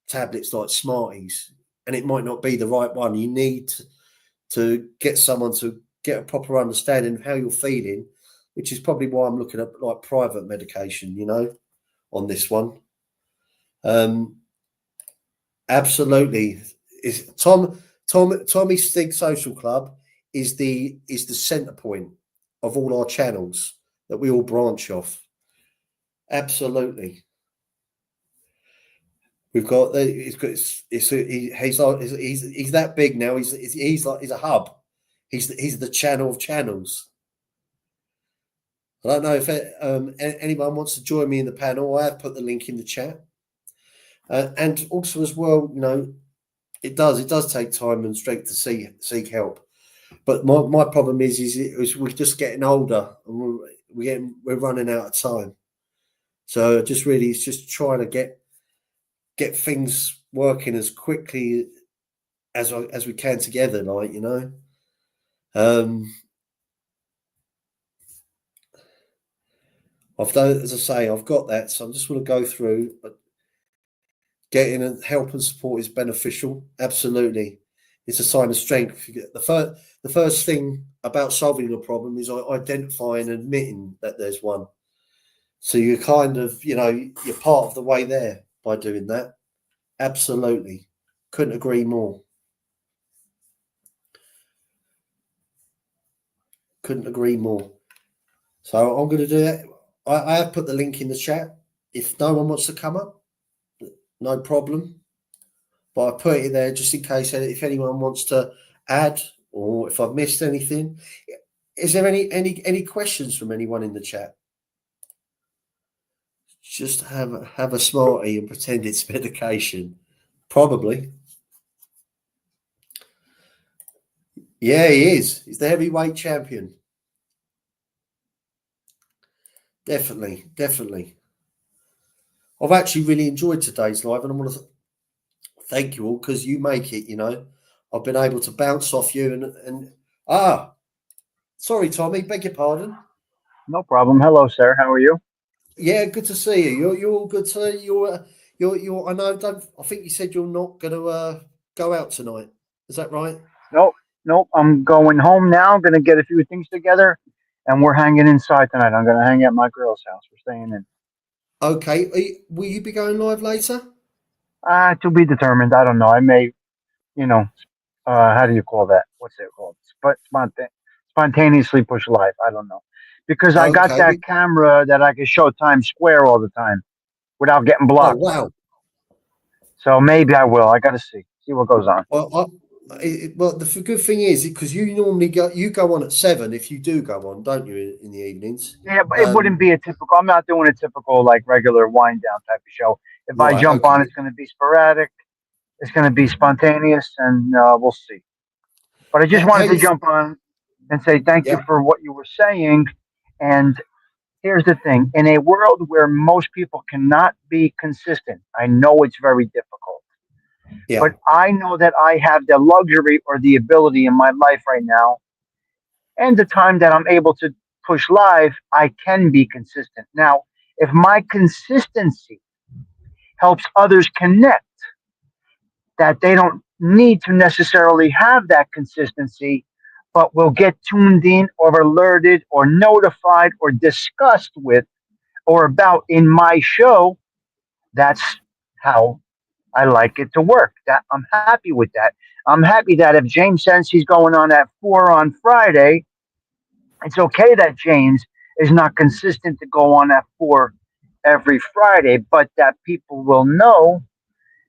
tablets like Smarties, and it might not be the right one. You need to get someone to get a proper understanding of how you're feeling, which is probably why I'm looking at like private medication, you know, on this one. Absolutely. Tommy Stig Social Club is the center point of all our channels that we all branch off. Absolutely. We've got he's that big now. He's a hub. He's the channel of channels. I don't know if anyone wants to join me in the panel. I have put the link in the chat, and also as well, you know, it does take time and strength to seek help. But my problem is we're just getting older and we're running out of time. So it's just trying to get things working as quickly as we can together, like, you know. I've done, as I say, I've got that, so I'm just want to go through. But getting help and support is beneficial. Absolutely, it's a sign of strength. The first thing about solving a problem is identifying and admitting that there's one. So you're kind of, you know, you're part of the way there by doing that. Absolutely, couldn't agree more. Couldn't agree more. So I'm going to do that. I have put the link in the chat. If no one wants to come up, no problem. But I put it there just in case if anyone wants to add or if I've missed anything. Is there any questions from anyone in the chat? Just have a Smartie and pretend it's medication. Probably. Yeah, he is. He's the heavyweight champion. Definitely. I've actually really enjoyed today's live, and I want to Thank you all, because you make it. I've been able to bounce off you and sorry, Tommy, beg your pardon. No problem. Hello, sir. How are you? Yeah, good to see you. You're all good, sir. You're. I know. I think you said you're not going to go out tonight. Is that right? Nope, nope. I'm going home now. Going to get a few things together, and we're hanging inside tonight. I'm going to hang at my girl's house. We're staying in. Okay. Will you be going live later? To be determined. I don't know. I may, you know, how do you call that? What's it called? Spontaneously push live. I don't know. Because I got Okay. that camera that I can show Times Square all the time without getting Oh blocked. wow. So maybe I will. I got to see what goes on. Well, the good thing is because you normally go on at 7 if you do go on, don't you, in the evenings? Yeah, but it wouldn't be a typical. I'm not doing a typical like regular wind down type of show. If I Right. jump Okay. on, it's going to be sporadic. It's going to be spontaneous, and we'll see. But I just How wanted to you? jump on and say thank you Yeah. for what you were saying. And here's the thing: in a world where most people cannot be consistent, I know it's very difficult. Yeah. But I know that I have the luxury or the ability in my life right now, and the time that I'm able to push live, I can be consistent. Now, if my consistency helps others connect, that they don't need to necessarily have that consistency, but will get tuned in or alerted or notified or discussed with or about in my show, that's how I like it to work. That I'm happy with that. I'm happy that if James says he's going on at 4 on Friday, it's okay that James is not consistent to go on at 4 every Friday, but that people will know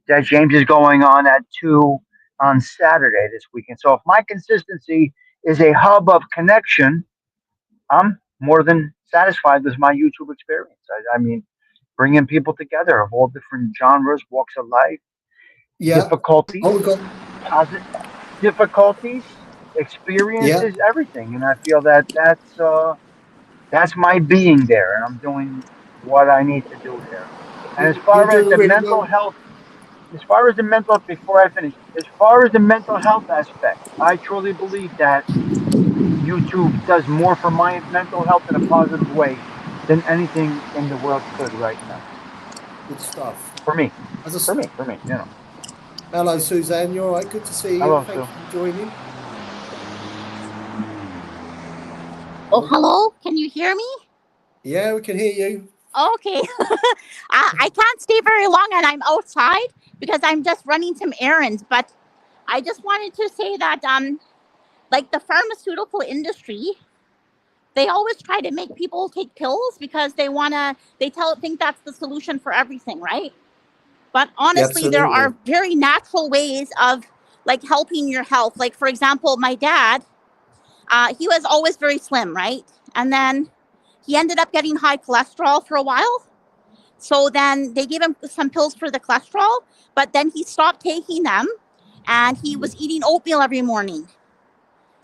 that James is going on at 2 on Saturday this weekend. So if my consistency is a hub of connection, I'm more than satisfied with my YouTube experience. I mean, bringing people together of all different genres, walks of life, Yeah. difficulties, Oh, we got. positive difficulties, Yeah. experiences, everything. And I feel that that's my being there, and I'm doing what I need to do there. And as You're far as doing the really mental well. health, before I finish, as far as the mental health aspect, I truly believe that YouTube does more for my mental health in a positive way than anything in the world could right now. Good stuff. For me, As a, for s- me, for me, you know. Hello, Suzanne. You're all right. Good to see you. Hello, Thank Sue. you for joining. Oh, hello. Can you hear me? Yeah, we can hear you. Okay. I can't stay very long and I'm outside because I'm just running some errands. But I just wanted to say that, like the pharmaceutical industry, they always try to make people take pills because think that's the solution for everything, right? But Yeah, honestly, there absolutely. are very natural ways of like helping your health. Like, for example, my dad, he was always very slim, right? And then he ended up getting high cholesterol for a while. So then they gave him some pills for the cholesterol, but then he stopped taking them and he was eating oatmeal every morning.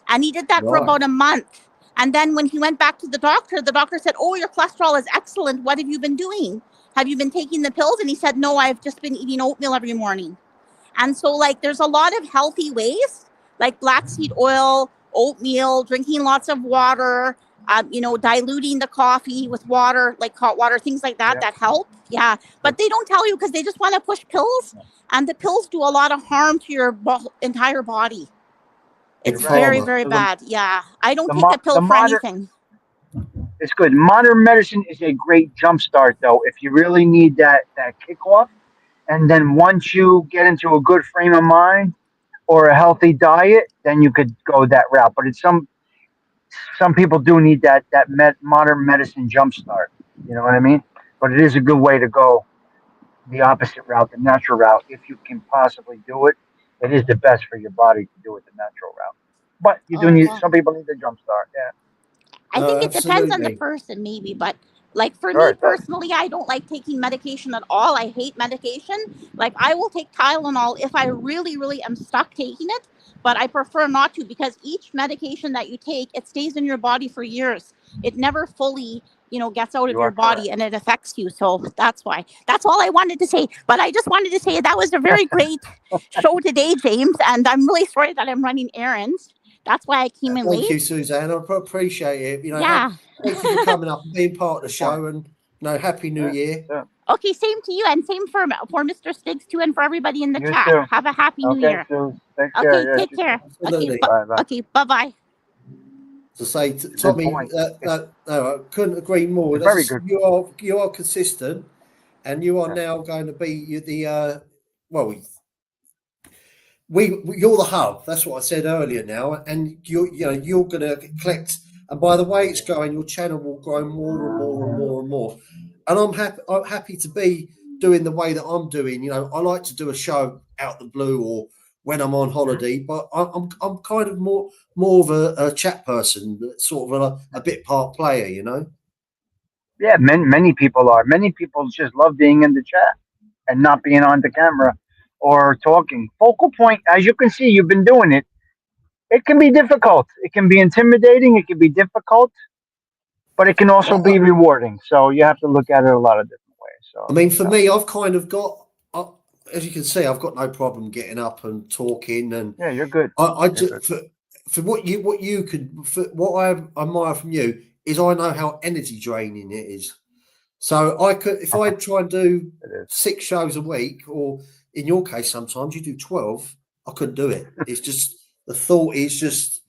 And he did that for Right. about a month. And then when he went back to the doctor said, "Oh, your cholesterol is excellent. What have you been doing? Have you been taking the pills?" And he said, "No, I've just been eating oatmeal every morning." And so, like, there's a lot of healthy ways, like black seed oil, oatmeal, drinking lots of water, diluting the coffee with water, like hot water, things like that, Yeah. that help. Yeah. But they don't tell you because they just want to push pills. And the pills do a lot of harm to your entire body. It's Big very, pharma. very So bad. Yeah. I don't the, take mo- a pill the for modern, anything. it's good. Modern medicine is a great jump start, though. If you really need that kickoff, and then once you get into a good frame of mind or a healthy diet, then you could go that route. But it's some people do need that modern medicine jump start. You know what I mean? But it is a good way to go the opposite route, the natural route. If you can possibly do it, it is the best for your body to do it the natural route. But you do Oh, need yeah. some people need the jump start. Yeah, I No, think it depends on the absolutely. person, maybe, but like for sure me it does. personally, I don't like taking medication at all. I hate medication. Like I will take Tylenol if I really, really am stuck taking it, but I prefer not to because each medication that you take, it stays in your body for years. It never fully gets out of You your are body correct. and it affects you. So that's why. That's all I wanted to say. But I just wanted to say that was a very great show today, James. And I'm really sorry that I'm running errands. That's why I came in Thank late. you, Suzanne. I appreciate it. Yeah. Thank you for coming up and being part of the Good point. show. And Happy New Yeah, Year. yeah. Okay, same to you, and same for Mr. Stiggs too, and for everybody in the You chat. too. Have a happy New Okay, Year. Sue. Take Okay, care. Yes, take you care. too. Absolutely. Okay, bye-bye. To say, Good Tommy, point. no, I couldn't agree more. It's very good. You are consistent, and you are Yeah. now going to be the well. You're the hub. That's what I said earlier. Now, and you're going to collect. And by the way it's going, your channel will grow more and more and more and more. And I'm happy. I'm happy to be doing the way that I'm doing. I like to do a show out the blue or when I'm on holiday, but I'm kind of more of a chat person, sort of a bit part player. Yeah, many people are. Many people just love being in the chat and not being on the camera or talking. Focal point, as you can see, you've been doing it. It can be difficult. It can be intimidating. It can be difficult, but it can also be rewarding. So you have to look at it a lot of different ways. So I mean, for me, I've kind of got, as you can see, I've got no problem getting up and talking, and yeah, you're good. I You're just good. for what you could, for what I admire from you is I know how energy draining it is. So I could, if I try and do It is. 6 shows a week, or in your case, sometimes you do 12, I couldn't do it. It's just the thought is just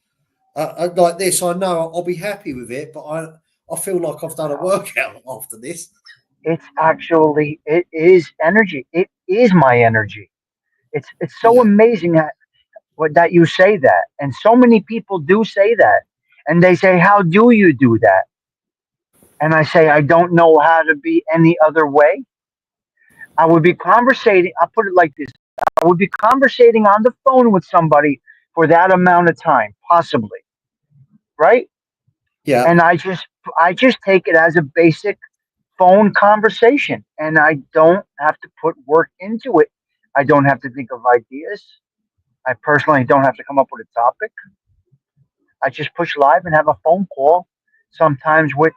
like this. I know I'll be happy with it, but I feel like I've done a workout after this. It is energy. It is my energy. It's so Yeah. amazing that you say that, and so many people do say that, and they say, "How do you do that?" And I say, "I don't know how to be any other way." I would be conversating. I'll put it like this: I would be conversating on the phone with somebody for that amount of time, possibly, right? Yeah. And I just take it as a basic phone conversation, and I don't have to put work into it. I don't have to think of ideas. I personally don't have to come up with a topic. I just push live and have a phone call, sometimes with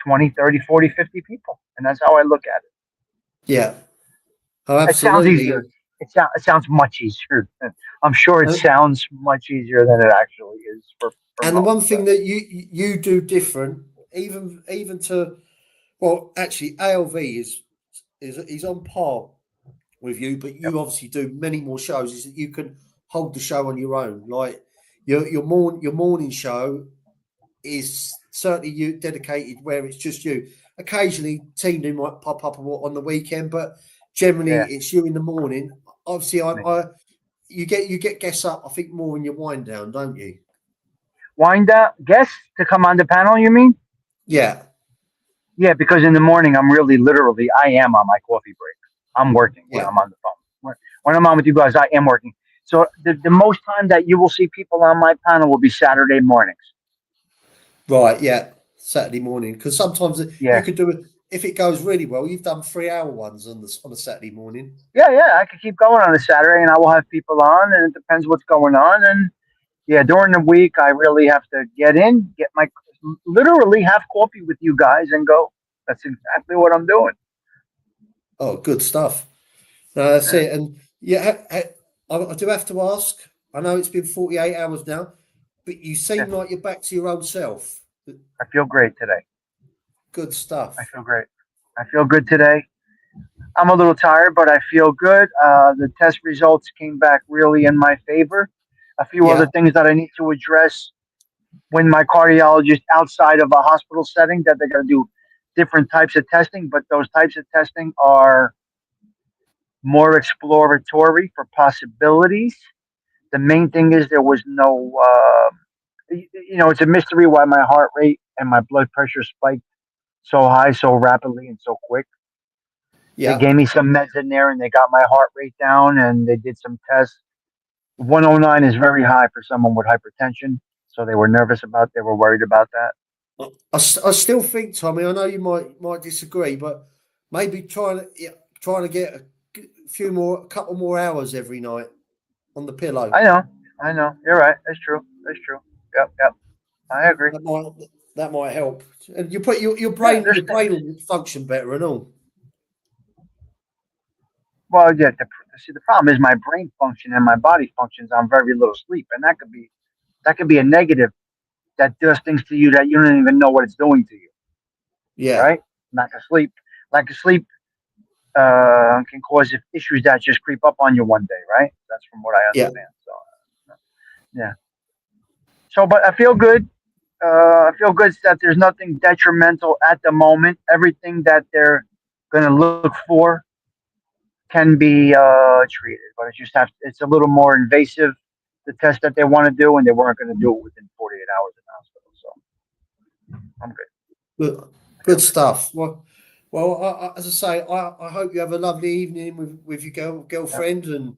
20, 30, 40, 50 people. And that's how I look at it. Yeah. Oh, It sounds absolutely. easier. It sounds much easier. I'm sure it And, sounds much easier than it actually is for and the most. one thing that you do different, even to, well, actually, ALV is on par with you, but Yep. you obviously do many more shows. Is that you can hold the show on your own? Like your morning show is certainly you dedicated where it's just you. Occasionally, team do might pop up on the weekend, but generally Yeah. it's you in the morning. Obviously, Me. you get guests up. I think more in your wind down, don't you? Wind up guests to come on the panel, you mean? Yeah, Yeah, because in the morning I'm really literally I am on my coffee break. I'm working when yeah, I'm on the phone. When I'm on with you guys, I am working. So the most time that you will see people on my panel will be Saturday mornings. right, yeah. Saturday morning, because sometimes you Yeah. could do it if it goes really well. You've done 3-hour ones on a Saturday morning. Yeah, I could keep going on a Saturday and I will have people on and it depends what's going on. And yeah, during the week I really have to literally have coffee with you guys and go. That's exactly what I'm doing. Oh, good stuff. No, that's Yeah. it. And yeah, I do have to ask. I know it's been 48 hours now, but you seem like you're back to your old self. I feel great today. Good stuff. I feel great. I feel good today. I'm a little tired, but I feel good. The test results came back really in my favor. A few Yeah. other things that I need to address when my cardiologist outside of a hospital setting that they're going to do different types of testing, but those types of testing are more exploratory for possibilities. The main thing is there was no, it's a mystery why my heart rate and my blood pressure spiked so high, so rapidly, and so quick. They Yeah. gave me some meds in there and they got my heart rate down and they did some tests. 109 is very high for someone with hypertension. So they were they were worried about that. I still think, Tommy, I know you might disagree, but maybe trying to get a couple more hours every night on the pillow. I know. You're right. That's true. Yep. I agree. That might help. And you put your brain will function better and all. Well, yeah. The problem is my brain function and my body functions on very little sleep, and that could be a negative that does things to you that you don't even know what it's doing to you. Yeah. Right? Lack of sleep can cause issues that just creep up on you one day. Right? That's from what I understand. So, yeah. So, but I feel good. I feel good that there's nothing detrimental at the moment. Everything that they're going to look for can be treated, but it's a little more invasive, the test that they want to do, and they weren't going to do it within 48 hours in the hospital. So I'm good. Good stuff. Well, as I say, I hope you have a lovely evening with your girlfriend and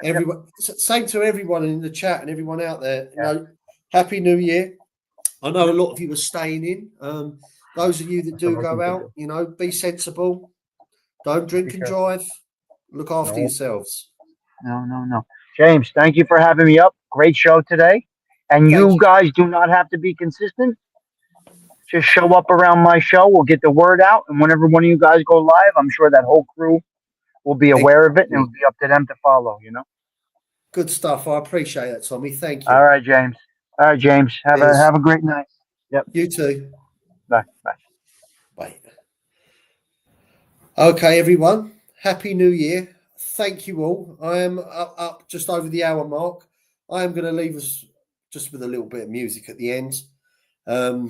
everyone. Same to everyone in the chat and everyone out there. You know, Happy New Year. I know a lot of you are staying in. Those of you that do go out, you know, be sensible. Don't drink and drive. Look after yourselves. No. James, thank you for having me up. Great show today. And you guys do not have to be consistent. Just show up around my show. We'll get the word out. And whenever one of you guys go live, I'm sure that whole crew will be aware of it, and it'll be up to them to follow, you know? Good stuff. I appreciate that, Tommy. Thank you. All right, James. Have a great night. Yep. You too. Bye. Bye. Okay, everyone. Happy New Year. Thank you all. I am up just over the hour mark. I am going to leave us just with a little bit of music at the end. I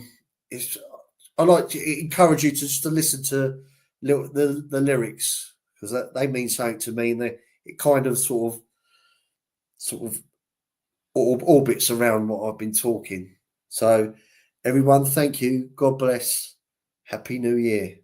like to encourage you to listen to the lyrics, because they mean something to me, and it kind of sort of orbits around what I've been talking. So, everyone, thank you. God bless. Happy New Year.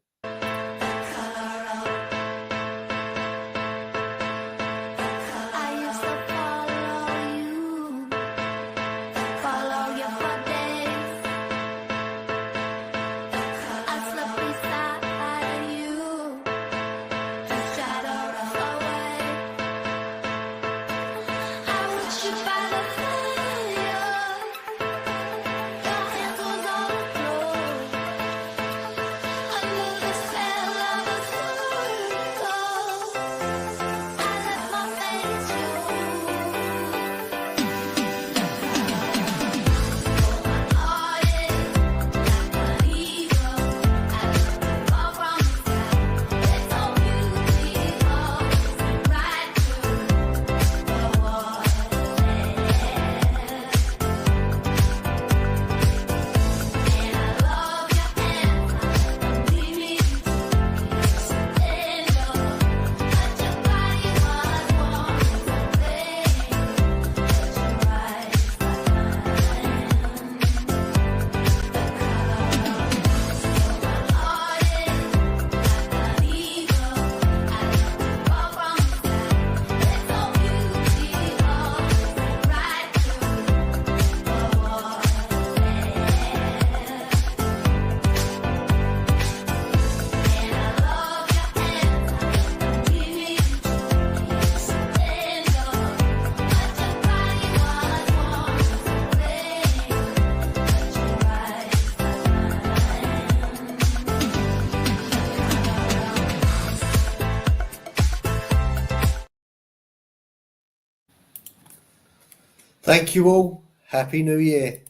Thank you all. Happy New Year.